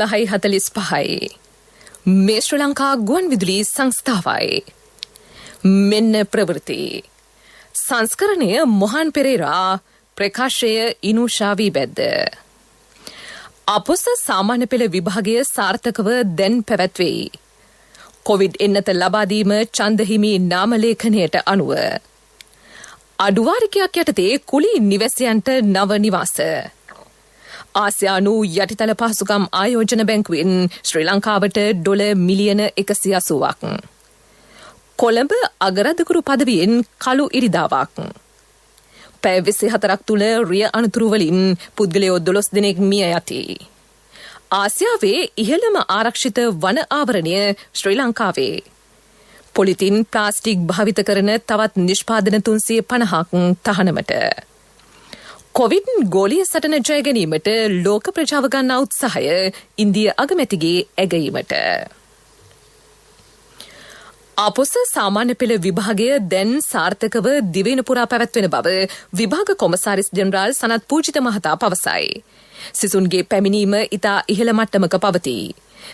12:45 මේ ශ්‍රී ලංකා ගුවන් විදුලි සංස්ථාවයි. මෙන්න ප්‍රවෘත්ති. සංස්කරණය මොහන් පෙරේරා, ප්‍රකාශය ඉනුෂාවී බැද්ද. අපොස සාමාන්‍ය පෙළ විභාගය සාර්ථකව දැන් පැවැත්වෙයි. කොවිඩ් එන්නත ලබාදීම චන්දහිමි නාමලේඛනයට අනුව. අඩුවාරිකයක් යටතේ කුලී නිවැසියන්ට නව නිවාස. ආසියානු යටිතල පහසුකම් ආයෝජන බැංකුවෙන් ශ්‍රී ලංකාවට ඩොලර් මිලියන 180ක්. කොළඹ අගරාධකරු පදවියෙන් කළු ඉරිදාවක්. පැය 24ක් තුළ රිය අනතුරු වලින් පුද්ගලයෝ 12 දෙනෙක් මිය යති. ආසියාවේ ඉහළම ආරක්ෂිත වන ආවරණය ශ්‍රී ලංකාවේ. පොලිතින් ප්ලාස්ටික් භාවිත කරන තවත් නිෂ්පාදන 350ක් තහනමට. කොවිඩ් ගෝලීය සටන ජය ගැනීමට ලෝක ප්‍රජාව ගන්නා උත්සාහය ඉන්දිය අගමැතිගේ ඇගීමට. අපොස සාමාන්‍ය පෙළ විභාගය දැන් සාර්ථකව දිවයින පුරා පැවැත්වෙන බව විභාග කොමසාරිස් ජෙනරාල් සනත් පූජිත මහතා පවසයි. සිසුන්ගේ පැමිණීම ඉතා ඉහළ මට්ටමක පවතී.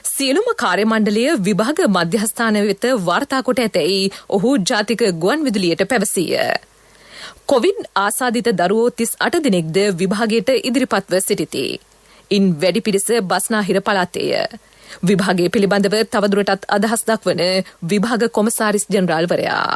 සියලුම කාර්ය මණ්ඩලය විභාග මධ්‍යස්ථාන වෙත වාර්තා කොට ඇතැයි ඔහු ජාතික ගුවන් විදුලියට පැවසීය. කොවිඩ් ආසාදිත දරුවෝ 38 දෙනෙක්ද විභාගයට ඉදිරිපත්ව සිටිති. ඉන් වැඩි පිරිස බස්නාහිර පළාතේය. විභාගයේ පිළිබඳව තවදුරටත් අදහස් දක්වන විභාග කොමසාරිස් ජෙනරාල්වරයා.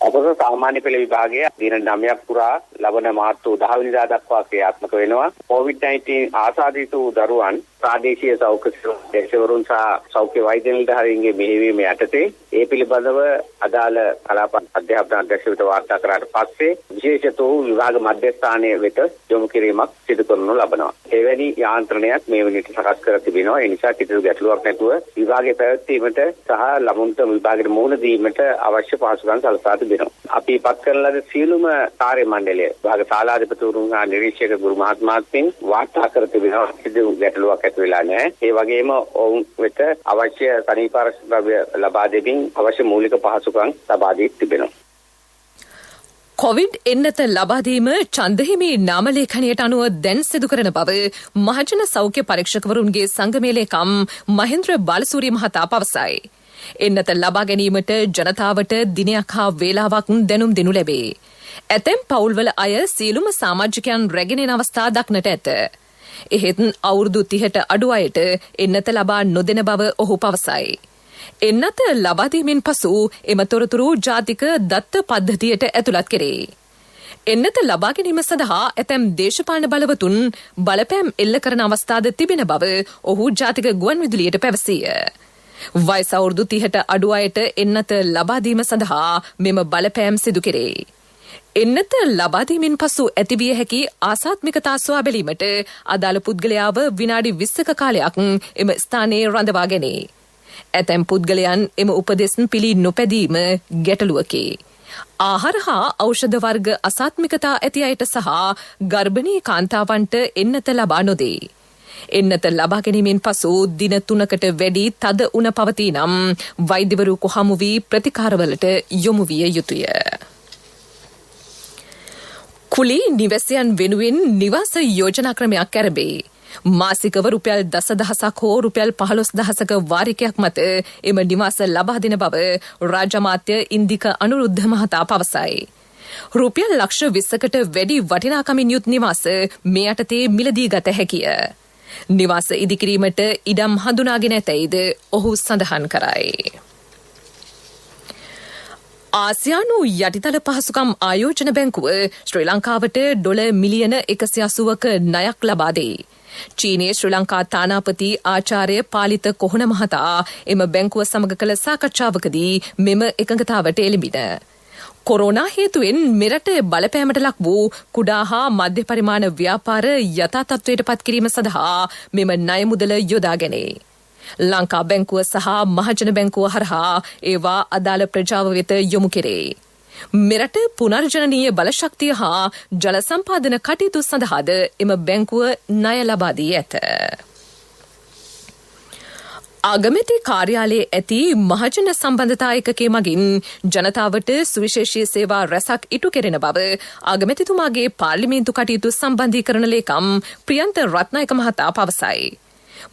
අපොස සාමාන්‍ය පෙළ විභාගය දින 9ක් පුරා ලබන මාර්තු 10 වෙනිදා දක්වා ක්‍රියාත්මක වෙනවා. COVID-19 ආසාදිත වූ දරුවන් ප්‍රාදේශීය සෞඛ්‍ය සේවකවරුන් සහ සෞඛ්‍ය වෛද්‍ය නිලධාරීන්ගේ මෙහෙයවීම යටතේ ඒ පිළිබඳව අදාළ කලාප අධ්‍යාපන අධ්‍යක්ෂකවට වාර්තා කරාට පස්සේ විශේෂිත වූ විභාග මධ්‍යස්ථානයේ වෙත යොමු කිරීමක් සිදු කරනු ලබනවා. එවැනි යාන්ත්‍රණයක් මේ වෙනිට සකස් කර තිබෙනවා. ඒ නිසා කිසිදු ගැටලුවක් නැතුව විභාගයේ පැවැත්වීමට සහ ළමුන්ට විභාගයට මුහුණ දීමට අවශ්‍ය පහසුකම් සලසා තිබෙනවා. අපි පත් කරන ලද සියලුම කාර්ය මණ්ඩලය විභාග ශාලාධිපතිවරුන් හා නිරීක්ෂක ගුරු මහත්මයාත්මින් වාර්තා කර තිබෙනවා. කිසිදු ගැටලුවක් ඇති වෙලා නැහැ. ඒ වගේම ඔවුන් වෙත අවශ්‍ය සනීපාරක්ෂක ද්‍රව්‍ය ලබා දෙමින් අවශ්‍ය මූලික පහසුකම් ලබා දී තිබෙනවා. කොවිඩ් එන්නත ලබාදීම චන්දහිමි නාමලේඛනයට අනුව දැන් සිදු කරන බව මහජන සෞඛ්‍ය පරීක්ෂකවරුන්ගේ සංගමේ ලේකම් මහෙන්ද්‍ර බාලසූරිය මහතා පවසයි. එන්නත ලබා ගැනීමට ජනතාවට දිනයක් හා වේලාවක් දැනුම් දෙනු ලැබේ. ඇතැම් පවුල්වල අය සියලුම සමාජිකයන් රැගෙන එන අවස්ථා දක්නට ඇත. එහෙත් අවුරුදු 30ට අඩු අයට එන්නත ලබා නොදෙන බව ඔහු පවසයි. එන්නත ලබාදීමෙන් පසු එම තොරතුරු ජාතික දත්ත පද්ධතියට ඇතුළත් කෙරේ. එන්නත ලබා ගැනීම සඳහා ඇතැම් දේශපාලන බලවතුන් බලපෑම් එල්ල කරන අවස්ථාද තිබෙන බව ඔහු ජාතික ගුවන් විදුලියට පැවසීය. වයස අවුරුදු 30ට අඩු අයට එන්නත ලබාදීම සඳහා මෙම බලපෑම් සිදු කෙරේ. එන්නත ලබාදීමෙන් පසු ඇතිවිය හැකි ආසාත්මිකතා සොයා බැලීමට අදාළ පුද්ගලයාව විනාඩි 20ක කාලයක් එම ස්ථානයේ රඳවා ගැනේ. ඇතැම් පුද්ගලයන් එම උපදෙස් පිළි නොපැදීම ගැටලුවකි. ආහාර හා ඖෂධ වර්ග අසාත්මිකතා ඇති අයට සහ ගර්භණී කාන්තාවන්ට එන්නත ලබා නොදේ. එන්නත ලබා ගැනීමෙන් පසු දින 3කට වැඩි තද උණ පවතී නම් වෛද්‍යවරු හමු වී ප්‍රතිකාරවලට යොමු විය යුතුය. කුලී නිවැසියන් වෙනුවෙන් නිවාස යෝජනා ක්‍රමයක් ඇරඹේ. මාසිකව රුපියල් 10,000ක් හෝ රුපියල් 15,000ක වාරිකයක් මත එම නිවාස ලබා දෙන බව රාජ්‍ය අමාත්‍ය ඉන්දික අනුරුද්ධ මහතා පවසයි. රුපියල් ලක්ෂ 20කට වැඩි වටිනාකමින් යුත් නිවාස මේ යටතේ මිලදී ගත හැකිය. නිවාස ඉදිකිරීමට ඉඩම් හඳුනාගෙන ඇතැයිද ඔහු සඳහන් කරයි. ආසියානු යටිතල පහසුකම් ආයෝජන බැංකුව ශ්‍රී ලංකාවට ඩොලර් මිලියන 180ක ණයක් ලබා දෙයි. චීනයේ ශ්‍රී ලංකා තානාපති ආචාර්ය පාලිත කොහොන මහතා එම බැංකුව සමග කළ සාකච්ඡාවකදී මෙම එකඟතාවට එළඹින. කොරෝනා හේතුවෙන් මෙරට බලපෑමට ලක් වූ කුඩා හා මධ්‍ය පරිමාණ ව්‍යාපාර යථා තත්ත්වයට පත් කිරීම සඳහා මෙම ණය මුදල යොදා ගැනේ. ලංකා බැංකුව සහ මහජන බැංකුව හරහා ඒවා අදාළ ප්‍රජාව වෙත යොමු කෙරේ. මෙරට පුනර්ජනනීය බලශක්තිය හා ජල සම්පාදන කටයුතු සඳහාද එම බැංකුව ණය ලබා දී ඇත. අගමැති කාර්යාලයේ ඇති මහජන සම්බන්ධතා ඒකකයේ මගින් ජනතාවට සුවිශේෂී සේවා රැසක් ඉටු කෙරෙන බව අගමැතිතුමාගේ පාර්ලිමේන්තු කටයුතු සම්බන්ධීකරණ ලේකම් ප්‍රියන්ත රත්නායක මහතා පවසයි.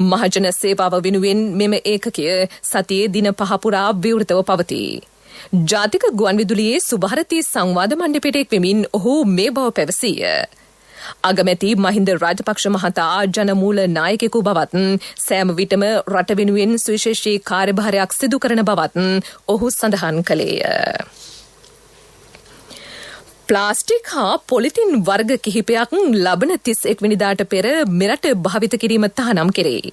මහජන සේවාව වෙනුවෙන් මෙම ඒකකය සතියේ දින 5 පුරා විවෘතව පවතී. ජාතික ගුවන්විදුලියේ සුභාරතී සංවාද මණ්ඩපයට එක්වෙමින් ඔහු මේ බව පැවසීය. අගමැති මහින්ද රාජපක්ෂ මහතා ජනමූල නායකයෙකු බවත් සෑම විටම රට වෙනුවෙන් සුවිශේෂී කාර්යභාරයක් සිදු කරන බවත් ඔහු සඳහන් කළේය. ප්ලාස්ටික් හා පොලිතින් වර්ග කිහිපයක් ලබන 31 වෙනිදාට පෙර මෙරට භාවිත කිරීම තහනම් කෙරේ.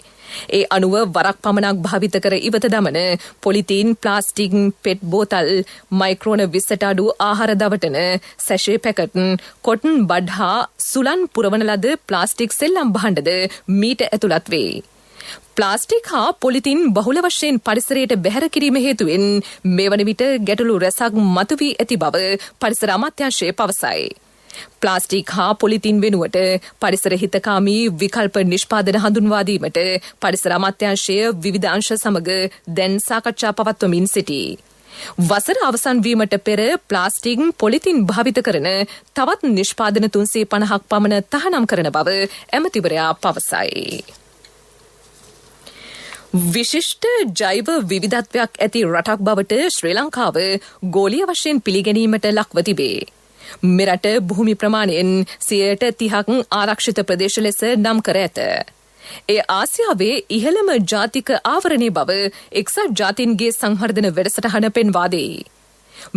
ඒ අනුව වරක් පමණක් භාවිත කර ඉවත දමන පොලිතීන් ප්ලාස්ටික් පෙට් බෝතල් මයික්‍රෝන 20ට අඩු ආහාර දවටන සැෂේ පැකට් කොටන් බඩ් හා සුලන් පුරවන ලද ප්ලාස්ටික් සෙල්ලම් භාණ්ඩද මීට ඇතුළත් වේ. ප්ලාස්ටික් හා පොලිතින් බහුල වශයෙන් පරිසරයට බැහැර කිරීම හේතුවෙන් මෙවන විට ගැටලු රැසක් මතුවී ඇති බව පරිසර අමාත්‍යාංශය පවසයි. ප්ලාස්ටික් හා පොලිතින් වෙනුවට පරිසර හිතකාමී විකල්ප නිෂ්පාදන හඳුන්වා දීමට පරිසර අමාත්‍යාංශය විවිධ අංශ සමග දැන් සාකච්ඡා පවත්වමින් සිටී. වසර අවසන් වීමට පෙර ප්ලාස්ටික් පොලිතින් භාවිත කරන තවත් නිෂ්පාදන 350ක් පමණ තහනම් කරන බව ඇමතිවරයා පවසයි. විශිෂ්ට ජෛව විවිධත්වයක් ඇති රටක් බවට ශ්‍රී ලංකාව ගෝලීය වශයෙන් පිළිගැනීමට ලක්ව තිබේ. මෙරට භූමි ප්‍රමාණයෙන් 30% ආරක්ෂිත ප්‍රදේශ ලෙස නම් කර ඇත. ඒ ආසියාවේ ඉහළම ජාතික ආවරණයේ බව එක්සත් ජාතීන්ගේ සංවර්ධන වැඩසටහන පෙන්වා දෙයි.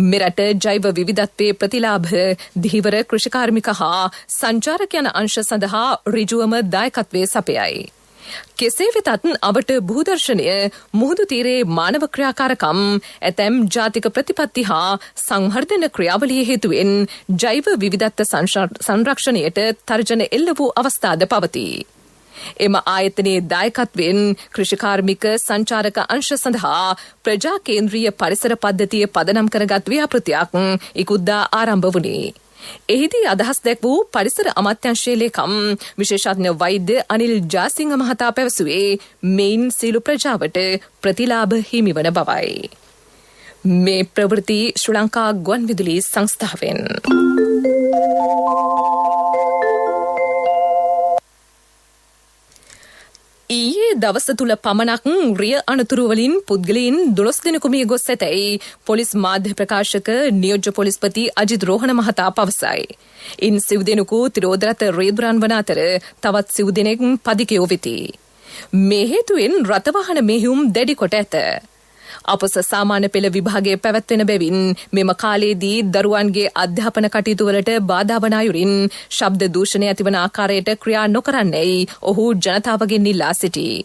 මෙරට ජෛව විවිධත්වයේ ප්‍රතිලාභ දිහිවර කෘෂිකාර්මික හා සංචාරක යන අංශ සඳහා ඍජුවම දායකත්වයේ සපයයි. කෙසේ වෙතත් අවට භූදර්ශනය මුහුදු තීරයේ මානව ක්‍රියාකාරකම් ඇතැම් ජාතික ප්‍රතිපත්ති හා සංවර්ධන ක්‍රියාවලිය හේතුවෙන් ජෛව විවිධත්ව සංරක්ෂණයට තර්ජන එල්ල වූ අවස්ථාද පවතී. එම ආයතනයේ දායකත්වයෙන් කෘෂිකාර්මික සංචාරක අංශ සඳහා ප්‍රජා කේන්ද්‍රීය පරිසර පද්ධතිය පදනම් කරගත් ව්‍යාපෘතියක් ඉකුද්දා ආරම්භ වුණේ. එහිදී අදහස් දැක් වූ පරිසර අමාත්‍යාංශයේ ලේකම් විශේෂඥ වෛද්‍ය අනිල් ජාසිංහ මහතා පැවසුවේ මෙයින් සියලු ප්‍රජාවට ප්‍රතිලාභ හිමිවන බවයි. මේ ප්‍රවෘත්ති ශ්‍රී ලංකා ගුවන්විදුලි සංස්ථාවෙන්. ඊයේ දවස තුල පමණක් රිය අනතුරු වලින් පුද්ගලයන් 12 දෙනෙකු මිය ගොස් ඇතැයි පොලිස් මාධ්‍ය ප්‍රකාශක නියෝජ්‍ය පොලිස්පති අජිත් රෝහණ මහතා පවසයි. ඉන් 9 දෙනෙකු තිරෝදරත රියදුරන් වන අතර තවත් 9 දෙනෙක් පදිකයෝ වෙති. මේ හේතුවෙන් රථ වාහන මෙහෙයුම් දැඩි කොට ඇත. අපොස සාමාන්‍ය පෙළ විභාගයේ පැවැත්වෙන බැවින් මෙම කාලයේදී දරුවන්ගේ අධ්‍යාපන කටයුතු වලට බාධා වන අයුරින් ශබ්ද දූෂණය ඇතිවන ආකාරයට ක්‍රියා නොකරන්නයි ඔහු ජනතාවගෙන් ඉල්ලා සිටී.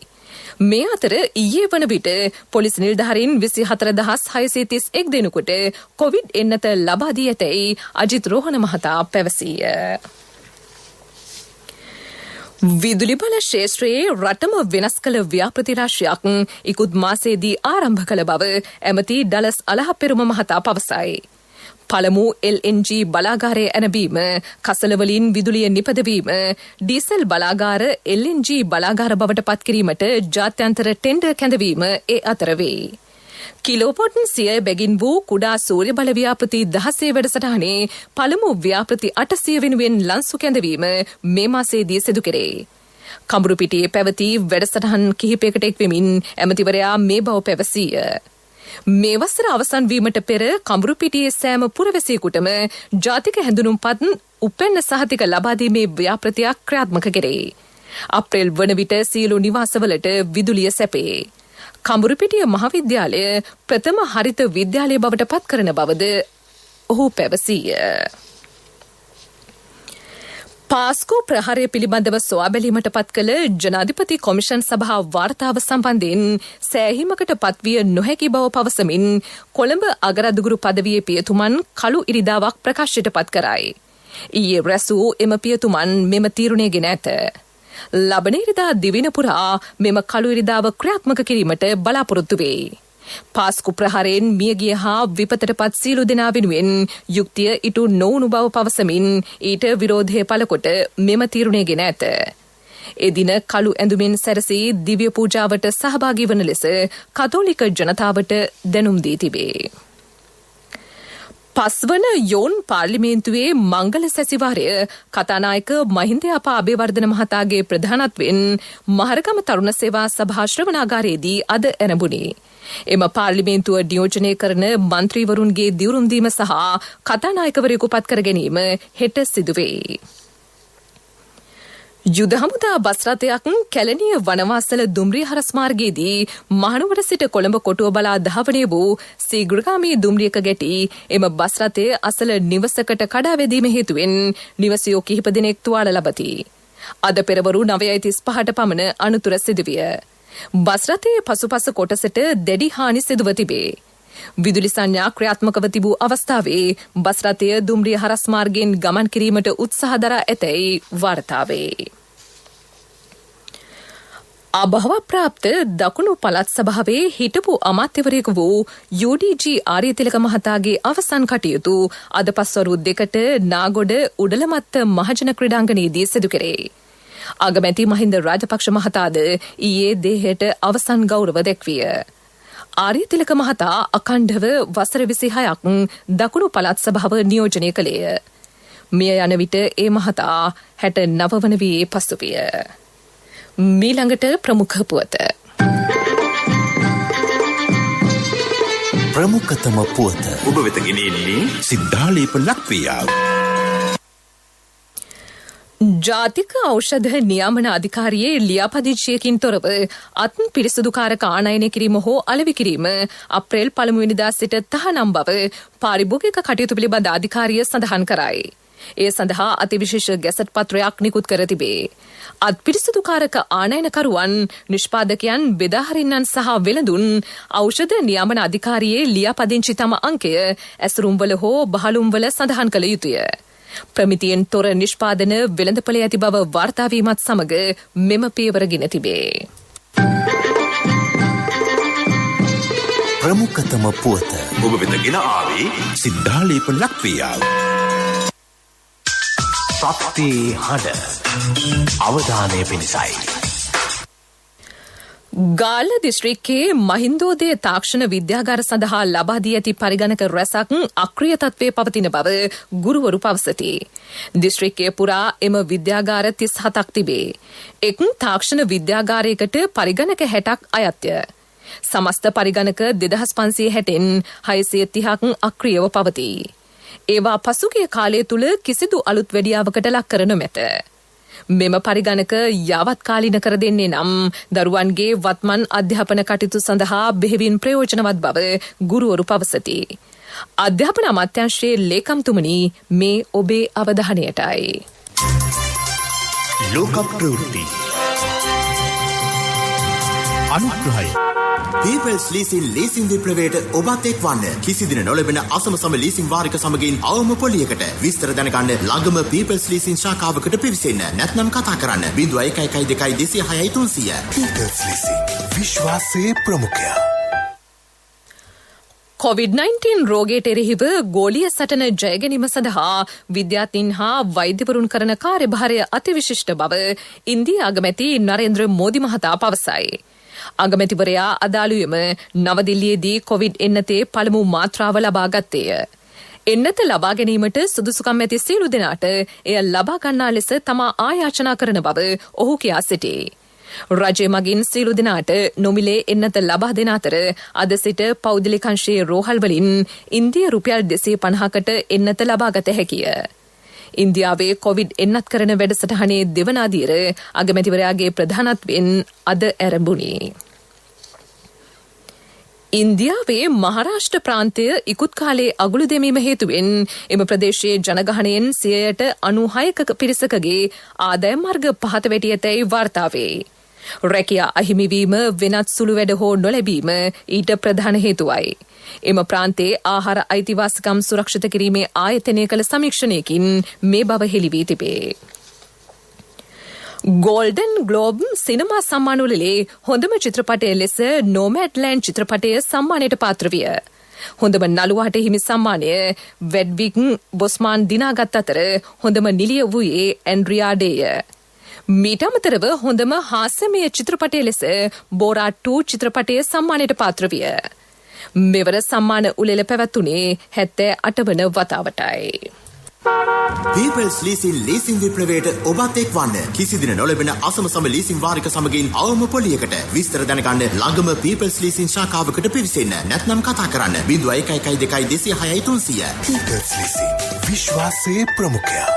මේ අතර ඊයේ වන විට පොලිස් නිලධාරීන් 24631 දෙනෙකුට කොවිඩ් එන්නත ලබා දී ඇතැයි අජිත් රෝහණ මහතා පැවසීය. විදුලි බල ක්ෂේත්‍රයේ රටම වෙනස් කළ ව්‍යාපෘති රාශියක් ඉකුත් මාසයේදී ආරම්භ කළ බව ඇමති ඩලස් අලහපෙරුම මහතා පවසයි. පළමු LNG බලාගාරයේ ඇනබීම, කසලවලින් විදුලිය නිපදවීම, ඩීසල් බලාගාර LNG බලාගාර බවට පත්කිරීමට ජාත්‍යන්තර ටෙන්ඩර් කැඳවීම ඒ අතර වේ. කිලෝපොට් 100 බැගින් වූ කුඩා සූර්ය බල ව්‍යාපෘති 16 වැඩසටහනේ පළමු ව්‍යාපෘති 800 වෙනුවෙන් ලන්සු කැඳවීම මේ මාසයේදී සිදු කෙරේ. කඹුරුපිටියේ පැවති වැඩසටහන් කිහිපයකට එක්වෙමින් ඇමතිවරයා මේ බව පැවසීය. මේ වසර අවසන් වීමට පෙර කඹුරුපිටියේ සෑම පුරවැසියෙකුටම ජාතික හැඳුනුම්පත් උපැන්න සහතික ලබා දීමේ ව්‍යාපෘතියක් ක්‍රියාත්මක කෙරේ. අප්‍රේල් වන විට සියලු නිවාසවලට විදුලිය සැපේ. කඹුරුපිටිය මහාවිද්‍යාලය ප්‍රථම හරිත විද්‍යාලය බවට පත් කරන බවද ඔහු පැවසීය. පාස්කෝ ප්‍රහාරය පිළිබඳව සොයා බැලීමට පත් කළ ජනාධිපති කොමිෂන් සභා වාර්තාව සම්බන්ධයෙන් සෑහීමකට පත්විය නොහැකි බව පවසමින් කොළඹ අගරදුගුරු පදවියේ පියතුමන් කළු ඉරිදාවක් ප්‍රකාශයට පත් කරයි. ඊයේ රැසූ එම පියතුමන් මෙම තීරණය ගෙන ඇත. ලබන ඉරිදා දිවින පුරා මෙම කළු ඉරිදාව ක්‍රියාත්මක කිරීමට බලාපොරොත්තු වේ. පාස්කු ප්‍රහාරයෙන් මියගිය හා විපතට පත් සියලු දෙනා වෙනුවෙන් යුක්තිය ඉටු නොවුණු බව පවසමින් ඊට විරෝධය පළකොට මෙම තීරණය ගෙන ඇත. එදින කළු ඇඳුමින් සැරසී දිව්‍ය පූජාවට සහභාගී වන ලෙස කතෝලික ජනතාවට දැනුම් දී තිබේ. පස්වන යෝන් පාර්ලිමේන්තුවේ මංගල සැසිවාරය කතානායක මහින්ද අපා අබේවර්ධන මහතාගේ ප්‍රධානත්වෙන් මහරගම තරුණ සේවා සභා ශ්‍රවණාගාරයේදී අද ඇරඹුණේ. එම පාර්ලිමේන්තුව නියෝජනය කරන මන්ත්‍රීවරුන්ගේ දිවුරුම් දීම සහ කතානායකවරයෙකු පත් කර ගැනීම හෙට සිදුවේ. යුද හමුදා බස් රථයක් කැලණිය වනවාසල දුම්රිය හරස් මාර්ගයේදී මහනුවර සිට කොළඹ කොටුව බලා ධාවනය වූ සීග්‍රගාමී දුම්රියක ගැටි එම බස් රථය අසල නිවසකට කඩා වැදීම හේතුවෙන් නිවසියෝ කිහිප දෙනෙක් තුවාල ලබති. අද පෙරවරු 9:35ට පමණ අනතුර සිදුවිය. බස් රථයේ පසුපස කොටසට දැඩි හානි සිදුව තිබේ. විදුලි සංඥා ක්‍රියාත්මකව තිබූ අවස්ථාවේ බස් රථය දුම්රිය හරස් මාර්ගයෙන් ගමන් කිරීමට උත්සාහ දරා ඇතැයි වාර්තා වේ. අභාව ප්‍රාප්ත දකුණු පළාත් සභාවේ හිටපු අමාත්‍යවරයෙකු වූ UDG ආර්යතිලක මහතාගේ අවසන් කටයුතු අද පස්වරු 2ට නාගොඩ උඩලමත්ත මහජන ක්‍රීඩාංගණයේදී සිදු කෙරේ. අගමැති මහින්ද රාජපක්ෂ මහතාද ඊයේ දේහයට අවසන් ගෞරව දැක්විය. ආර්යතිලක මහතා අඛණ්ඩව වසර 26ක් දකුණු පළාත් සභාව නියෝජනය කළේය. මිය යන විට ඒ මහතා 69 වන වී පසුවිය. මීළඟට ප්‍රමුඛ පුවත. ප්‍රමුඛතම පුවත ඔබ වෙත ගෙනෙන්නේ සිද්ධාලේප ලක්වියාව. ජාතික ඖෂධ නියාමන අධිකාරියේ ලියාපදිංචියකින් තොරව අත් පිරිසිදුකාරක ආනයනය කිරීම හෝ අලෙවි කිරීම අප්‍රේල් 1 වෙනිදා සිට තහනම් බව පාරිභෝගික කටයුතු පිළිබඳ අධිකාරිය සඳහන් කරයි. ඒ සඳහා අතිවිශේෂ ගැසට් පත්‍රයක් නිකුත් කර තිබේ. අත් පිරිසිදුකාරක ආනයනකරුවන්, නිෂ්පාදකයන්, බෙදාහරින්නන් සහ වෙළඳුන් ඖෂධ නියාමන අධිකාරියේ ලියාපදිංචි තම අංකය ඇසුරුම්වල හෝ බහලුම්වල සඳහන් කළ යුතුය. ප්‍රමිතියෙන් තොර නිෂ්පාදන වෙළඳපොලේ ඇති බව වාර්තා වීමත් සමග මෙම පියවර ගෙන තිබේ. ප්‍රමුඛතම පුවත ඔබ වෙත ගෙන ආවේ සිද්ධාලේප ලක්වියාව. සත්‍ය හඬ අවධානය පිණිසයි. ගාල්ල දිස්ත්‍රික්කයේ මහින්දෝදය තාක්ෂණ විද්‍යාගාර සඳහා ලබා දී ඇති පරිගණක රැසක් අක්‍රිය තත්ත්වයේ පවතින බව ගුරුවරු පවසති. දිස්ත්‍රික්කයේ පුරා එම විද්‍යාගාර 37ක් තිබේ. එක් තාක්ෂණ විද්‍යාගාරයකට පරිගණක 60ක් අයත්ය. සමස්ත පරිගණක 2560න් 630ක් අක්‍රියව පවතී. ඒවා පසුගිය කාලය තුල කිසිදු අලුත් වැඩියාවකට ලක් කර නොමැත. මෙම පරිගණක යාවත් කාලීන කර දෙන්නේ නම් දරුවන්ගේ වත්මන් අධ්‍යාපන කටයුතු සඳහා බෙහෙවින් ප්‍රයෝජනවත් බව ගුරුවරු පවසති. අධ්‍යාපන අමාත්‍යාංශයේ ලේකම්තුමනි මේ ඔබේ අවධානයටයි. ලෝක ප්‍රවෘත්ති අනුග්‍රහය People's Leasing ලීසින් විප්ලවයට ඔබත් එක්වන්න. කිසිදින නොලැබෙන අසම ලීසින් වාරික සමගින් අවම පොලියකට විස්තර දැනගන්න ළඟම People's Leasing ශාඛාවකට පිවිසෙන්න. නැත්නම් කතා කරන්න 0112 206 300. People's Leasing විශ්වාසයේ ප්‍රමුඛයා. COVID-19 රෝගයට එරෙහිව ගෝලීය සටන ජය ගැනීම සඳහා විද්‍යාඥයින් හා වෛද්‍යවරුන් කරන කාර්යභාරය අතිවිශිෂ්ට බව ඉන්දියා අගමැති නරේන්ද්‍ර මෝදි මහතා පවසයි. අගමැතිවරයා අදාළුවම නවදිල්ලියේදී කොවිඩ් එන්නතේ පළමු මාත්‍රාව ලබා ගත්තේය. එන්නත ලබා ගැනීමට සුදුසුකම් ඇති සියලු දෙනාට එය ලබා ගන්නා ලෙස තමා ආයාචනා කරන බව ඔහු කියා සිටී. රජය මගින් සියලු දෙනාට නොමිලේ එන්නත ලබා දෙන අතර අද සිට පෞද්ගලික අංශයේ රෝහල් වලින් ඉන්දිය රුපියල් 250කට එන්නත ලබා ගත හැකිය. ඉන්දියාවේ කොවිඩ් එන්නත් කරන වැඩසටහනේ දෙවන අදියර අගමැතිවරයාගේ ප්‍රධානත්වයෙන් අද ආරම්භුණි. ඉන්දියාවේ මහාරාෂ්ට්‍ර ප්‍රාන්තය ඉකුත් කාලේ අගුළු දෙමීම හේතුවෙන් එම ප්‍රදේශයේ ජනගහනයෙන් 96%ක පිරිසකගේ ආදායම් මාර්ග පහත වැටි ඇතැයි වාර්තා වේ. රැකියා අහිමිවීම වෙනත් සුළු වැඩ හෝ නොලැබීම ඊට ප්‍රධාන හේතුවයි. එම ප්‍රාන්තයේ ආහාර අයිතිවාසිකම් සුරක්ෂිත කිරීමේ ආයතනය කළ සමීක්ෂණයකින් මේ බව හෙළි වී තිබේ. ගෝල්ඩන් ග්ලෝබ් සිනමා සම්මානවලේ හොඳම චිත්‍රපටය ලෙස නොමැඩ්ලෑන්ඩ් චිත්‍රපටය සම්මානයට පාත්‍ර විය. හොඳම නළුවාට හිමි සම්මානය වෙඩ්වික් බොස්මාන් දිනාගත් අතර හොඳම නිළිය වූයේ ඇන්ඩ්‍රියා ඩේය. මීට අමතරව හොඳම හාස්‍යමය චිත්‍රපටය ලෙස බෝරා 2 චිත්‍රපටය සම්මානයට පාත්‍ර විය. මෙවර සම්මාන උළෙල පැවැත්වුණේ 78 වන වතාවටයි. People's Leasing ලීසින් විප්ලවයට ඔබත් එක්වන්න. කිසිදින නොලැබෙන අසමසම ලීසින් වාරික සමගින් අවම පොලියකට. විස්තර දැනගන්න ළඟම People's Leasing ශාඛාවකට පිවිසෙන්න. නැත්නම් කතා කරන්න 0112 206 300. People's Leasing විශ්වාසයේ ප්‍රමුඛයා.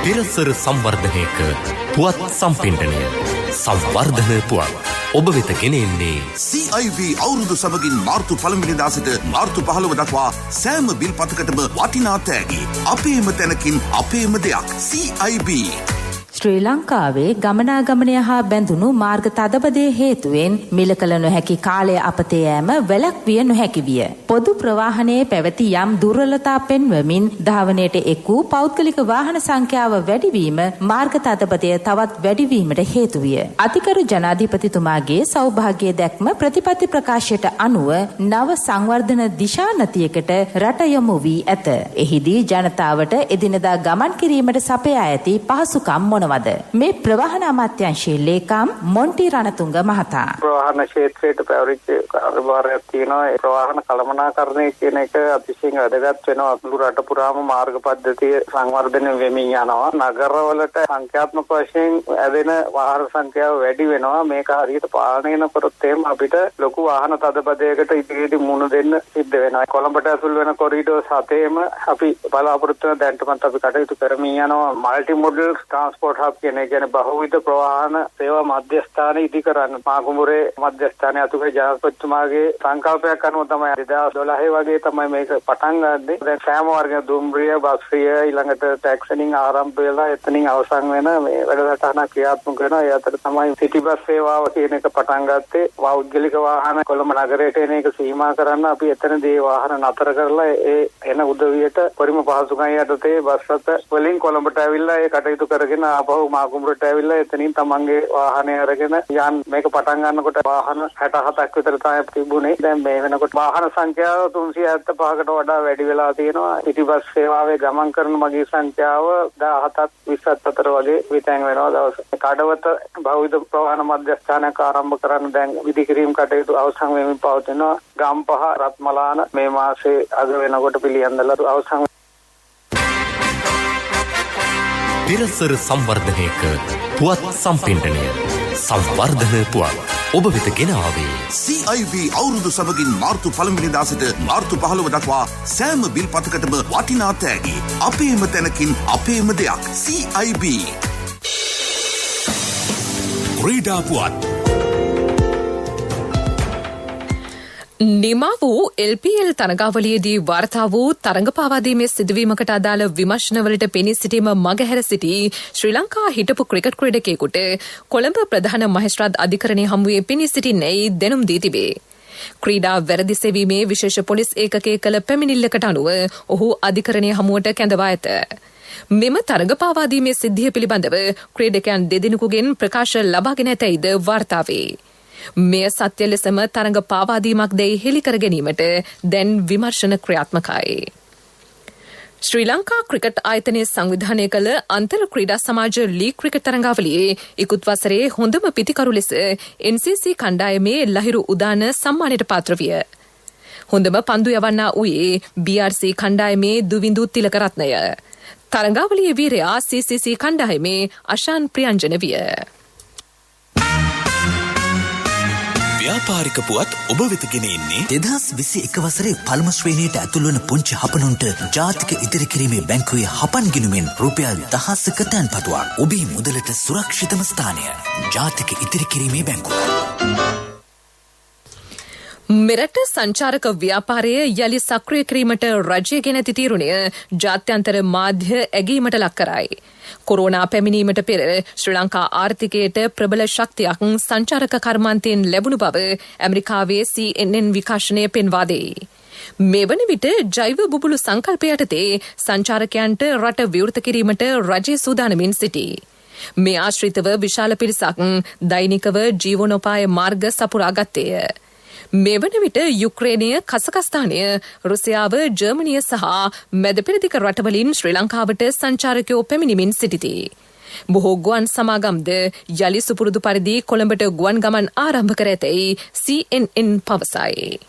පෙරසර සංවර්ධනයක පුවත් සම්පින්ඩනය සංවර්ධන පුවත් ඔබ වෙත ගෙනෙන්නේ CIV අවුරුදු සමගින් මාර්තු 1 වෙනිදා සිට මාර්තු 15 දක්වා සෑම බිල් පතකටම වටිනා තෑගි අපේම තැනකින් අපේම දෙයක් CIB. ශ්‍රී ලංකාවේ ගමනාගමනය හා බැඳුණු මාර්ග තදබදය හේතුවෙන් මිල කළ නොහැකි කාලය අපතේ යෑම වැළැක්විය නොහැකි විය. පොදු ප්‍රවාහනයේ පැවති යම් දුර්වලතා පෙන්වමින් ධාවනයට එක් වූ පෞද්ගලික වාහන සංඛ්‍යාව වැඩිවීම මාර්ග තදබදය තවත් වැඩිවීමට හේතු විය. අතිකරු ජනාධිපතිතුමාගේ සෞභාග්‍ය දැක්ම ප්‍රතිපත්ති ප්‍රකාශයට අනුව නව සංවර්ධන දිශානතියකට රට යොමු වී ඇත. එහිදී ජනතාවට එදිනදා ගමන් කිරීමට සපයා ඇති පහසුකම් මොනවාද? මේ ප්‍රවාහන අමාත්‍යාංශයේ ලේකම් මොන්ටි රණතුංග මහතා. ප්‍රවාහන ක්ෂේත්‍රයට පැවරිච්ච කාර්යභාරයක් තියෙනවා. ඒ ප්‍රවාහන කළමනාකරණය කියන එක අතිශයින් වැදගත් වෙනවා. මුළු රට පුරාම මාර්ග පද්ධතිය සංවර්ධනය වෙමින් යනවා. නගරවලට සංඛ්‍යාත්මක වශයෙන් ඇදෙන වාහන සංඛ්‍යාව වැඩි වෙනවා. මේක හරියට පාලනය කරොත් එහෙම අපිට ලොකු වාහන තදබදයකට ඉදිරියට මුහුණ දෙන්න සිද්ධ වෙනවා. කොළඹට ඇතුල් වෙන කොරිඩෝර් 7ේම අපි බලාපොරොත්තු වෙන දැන්ටමත් අපි කටයුතු කරමින් යනවා. මල්ටි මොඩල් ට්‍රාන්ස්පෝර්ට් හබ් කියන්නේ බහුවිධ ප්‍රවාහන සේවා මධ්‍යස්ථාන ඉදි කරන්න. මාකුඹුරේ මධ්‍යස්ථානය අතුගේ ජනාධිපතිතුමාගේ සංකල්පයක් අනුව තමයි 2012 වගේ තමයි මේක පටන් ගන්නේ. දැන් සෑම වර්ග දුම්රිය, බස්රිය ඊළඟට ටැක්සිනින් ආරම්භ වෙලා එතනින් අවසන් වෙන මේ වැඩසටහන ක්‍රියාත්මක වෙනවා. ඒ අතර තමයි සිටි බස් සේවාව කියන එක පටන් ගත්තේ. පෞද්ගලික වාහන කොළඹ නගරයට එන එක සීමා කරන්න අපි එතනදී වාහන නතර කරලා ඒ එන උදවියට පරිම පහසුකම් යටතේ බස් රථ වලින් කොළඹට ඇවිල්ලා ඒ කටයුතු කරගෙන ආපහු මාකුඹුරට ඇවිල්ලා එතනින් තමන්ගේ වාහනය අරගෙන යන්. මේක පටන් ගන්නකොට වාහන 67ක් විතර තමයි තිබුණේ. දැන් මේ වෙනකොට වාහන සංඛ්‍යාව 375කට වඩා වැඩි වෙලා තියෙනවා. සිටි බස් සේවාවේ ගමන් කරන මගී සංඛ්‍යාව 17ක් 20ක් අතර වගේ විතැන් වෙනවා දවස. කඩවත බහුවිධ ප්‍රවාහන මධ්‍යස්ථානයක් ආරම්භ කරන්න දැන් විධිකිරීම් කටයුතු අවසන් වෙමින් පවතිනවා. ගම්පහ රත්මලාන මේ මාසේ අග වෙනකොට පිළියන්දලා අවසන්. පෙරසර සංවර්ධනයක පුවත් සම්පින්ඩනය සංවර්ධන පුවත් ඔබ වෙත ගෙන ආවේ CIV අවුරුදු සමගින් මාර්තු 1 වෙනිදා සිට මාර්තු 15 දක්වා සෑම බිල් පතකටම වටිනා තෑගි අපේම තැනකින් අපේම දෙයක් CIB. ක්‍රීඩා පුවත් නිමා වූ LPL තරගාවලියේදී වාර්තා වූ තරඟ පාවාදීමේ සිදුවීමකට අදාළ විමර්ශනවලට පෙනී සිටීම මගහැර සිටි ශ්‍රී ලංකා හිටපු ක්‍රිකට් ක්‍රීඩකයෙකුට කොළඹ ප්‍රධාන මහේස්ත්‍රාත් අධිකරණයේ හමුවේ පෙනී සිටින්නේ දැනුම් දී තිබේ. ක්‍රීඩා වැරදි සෙවීමේ විශේෂ පොලිස් ඒකකයේ කළ පැමිණිල්ලකට අනුව ඔහු අධිකරණයේ හමුවට කැඳවා ඇත. මෙම තරඟ පාවාදීමේ සිද්ධිය පිළිබඳව ක්‍රීඩකයන් දෙදෙනෙකුගෙන් ප්‍රකාශ ලබාගෙන ඇතැයිද වාර්තා වේ. මෙය සත්‍ය ලෙසම තරඟ පාවාදීමක් දැයි හෙළි කර ගැනීමට දැන් විමර්ශන ක්‍රියාත්මකයි. ශ්‍රී ලංකා ක්‍රිකට් ආයතනයේ සංවිධානය කළ අන්තර් ක්‍රීඩා සමාජ ලීග් ක්‍රිකට් තරඟාවලියේ ඉකුත් වසරේ හොඳම පිතිකරු ලෙස NCC කණ්ඩායමේ ලහිරු උදාන සම්මානයට පාත්‍ර විය. හොඳම පන්දු යවන්නා වූයේ BRC කණ්ඩායමේ දුවිඳු තිලකරත්නය. තරඟාවලියේ වීරයා CCC කණ්ඩායමේ අශාන් ප්‍රියංජන විය. ව්‍යාපාරික පුවත් ඔබ වෙත ගෙන එන්නේ 2021 වසරේ පළමු ශ්‍රේණියට ඇතුළු වන පුංචි හපනුන්ට ජාතික ඉදිරි කිරීමේ බැංකුවේ හපන් ගිණුමෙන් රුපියල් 1000ක තැන්පතුවක්. ඔබේ මුදලට සුරක්ෂිතම ස්ථානය ජාතික ඉදිරි කිරීමේ බැංකුව. මෙරට සංචාරක ව්‍යාපාරය යළි සක්‍රිය කිරීමට රජය ගෙන ඇති තීරණය ජාත්‍යන්තර මාධ්‍ය ඇගීමට ලක් කරයි. කොරෝනා පැමිණීමට පෙර ශ්‍රී ලංකා ආර්ථිකයට ප්‍රබල ශක්තියක් සංචාරක කර්මාන්තයෙන් ලැබුණු බව ඇමරිකාවේ CNN විකාශනය පෙන්වා දෙයි. මේ වන විට ජෛව බුබුලු සංකල්ප යටතේ සංචාරකයන්ට රට විවෘත කිරීමට රජය සූදානමින් සිටී. මේ ආශ්‍රිතව විශාල පිරිසක් දෛනිකව ජීවනෝපාය මාර්ග සපුරා ගත්තේය. මේ වන විට යුක්‍රේනය, කසකස්ථානය, රුසියාව, ජර්මනිය සහ මැද පෙරදිග රටවලින් ශ්‍රී ලංකාවට සංචාරකයෝ පැමිණෙමින් සිටිති. බොහෝ ගුවන් සමාගම්ද යලි සුපුරුදු පරිදි කොළඹට ගුවන් ගමන් ආරම්භ කර ඇතැයි CNN පවසයි.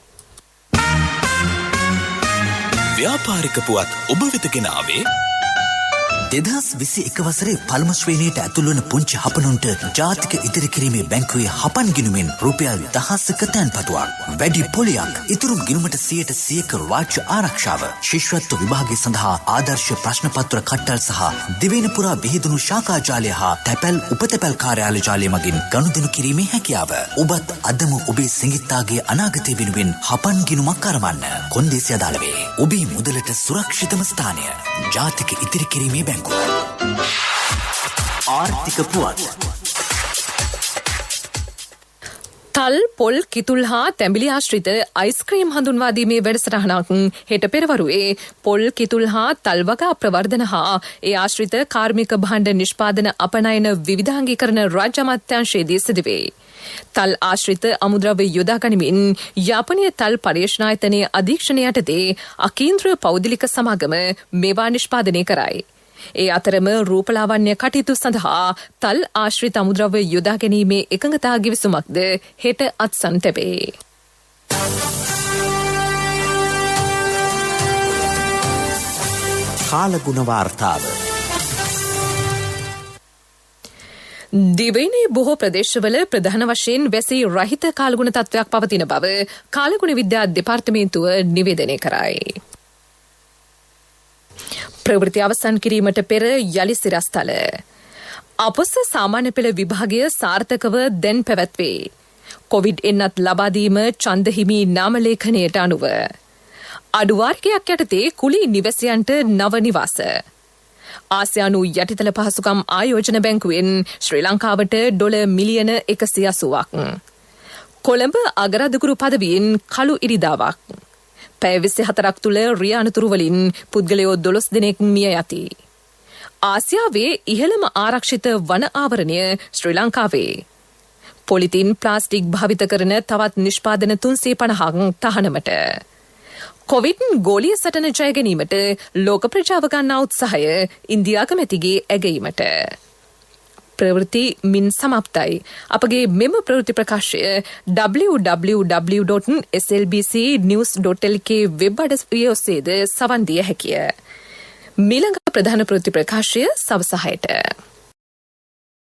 ව්‍යාපාරික පුවත් ඔබ වෙත ගෙන ආවේ 2021 වසරේ පළමු ශ්‍රේණියට ඇතුළු වන පුංචි හපනුන්ට ජාතික ඉදිරි කිරීමේ බැංකුවේ හපන් ගිණුමෙන් රුපියල් 1000ක තැන්පතුවක්. වැඩි පොලියක්, ඉතුරු ගිණුමට 100% රාජ්‍ය ආරක්ෂාව, ශිෂ්‍යත්ව විභාගය සඳහා ආදර්ශ ප්‍රශ්න පත්‍ර කට්ටල් සහ දිවයින පුරා විහිදුණු ශාඛා ජාලය හා තැපැල් උපතැපැල් කාර්යාල ජාලය මගින් ගනුදෙනු කිරීමේ හැකියාව. ඔබත් අදම ඔබේ සිඟිත්තාගේ අනාගතය වෙනුවෙන් හපන් ගිණුමක් අරවන්න. කොන්දේසි අදාළ වේ. ඔබේ මුදලට සුරක්ෂිතම ස්ථානය ජාතික ඉදිරි කිරීමේ බැංකුව. ආර්ථික පුවත්. තල් පොල් කිතුල් හා තැඹිලි ආශ්‍රිත අයිස්ක්‍රීම් හඳුන්වාදීමේ වැඩසටහනක් හෙට පෙරවරුවේ පොල් කිතුල් හා තල් වගා ප්‍රවර්ධන හා ඒ ආශ්‍රිත කාර්මික භාණ්ඩ නිෂ්පාදන අපනයන විවිධාංගීකරණ රාජ්‍ය අමාත්‍යාංශයේදී සිදුවේ. තල් ආශ්‍රිත අමුද්‍රව්‍ය යොදා ගනිමින් යාපනීය තල් පර්යේෂණායතනයේ අධීක්ෂණය යටතේ අකීන්ද්‍ර පෞද්ගලික සමාගම මේවා නිෂ්පාදනය කරයි. ඒ අතරම රූපලාවන්‍ය කටයුතු සඳහා තල් ආශ්‍රිත අමුද්‍රව්‍ය යොදා ගැනීමේ එකඟතා ගිවිසුමක්ද හෙට අත්සන් තැබේ. කාලගුණ වාර්තාව. දිවයිනේ බොහෝ ප්‍රදේශවල ප්‍රධාන වශයෙන් වැසි රහිත කාලගුණ තත්ත්වයක් පවතින බව කාලගුණ විද්‍යා දෙපාර්තමේන්තුව නිවේදනය කරයි. ප්‍රවෘත්ති අවසන් කිරීමට පෙර යලි සිරස්තල. අපොස සාමාන්‍ය පෙළ විභාගය සාර්ථකව දැන් පැවැත්වේ. කොවිඩ් එන්නත් ලබාදීම ඡන්ද හිමි නාමලේඛනයට අනුව. අඩුවාර්ගයක් යටතේ කුලී නිවැසියන්ට නව නිවාස. ආසියානු යටිතල පහසුකම් ආයෝජන බැංකුවෙන් ශ්‍රී ලංකාවට ඩොලර් මිලියන 180ක්. කොළඹ අගරාධිකරු පදවියෙන් කළු ඉරිදාවක්. පැය 24ක් තුළ රිය අනතුරු වලින් පුද්ගලයෝ 12 දෙනෙක් මිය යති. ආසියාවේ ඉහළම ආරක්ෂිත වන ආවරණය ශ්‍රී ලංකාවේ. පොලිතින් ප්ලාස්ටික් භාවිත කරන තවත් නිෂ්පාදන 350ක් තහනමට. කොවිඩ් ගෝලීය සටන ජය ගැනීමට ලෝක ප්‍රජාව ගන්නා උත්සාහය ඉන්දියා කැමැතිගේ ඇගීමට. ප්‍රවෘත්ති මින් සමාප්තයි. අපගේ මෙම ප්‍රවෘත්ති ප්‍රකාශය www.slbcnews.lk වෙබ් අඩවිය ඔස්සේද සවන් දිය හැකිය. මීළඟ ප්‍රධාන ප්‍රවෘත්ති ප්‍රකාශය සවස 6ට.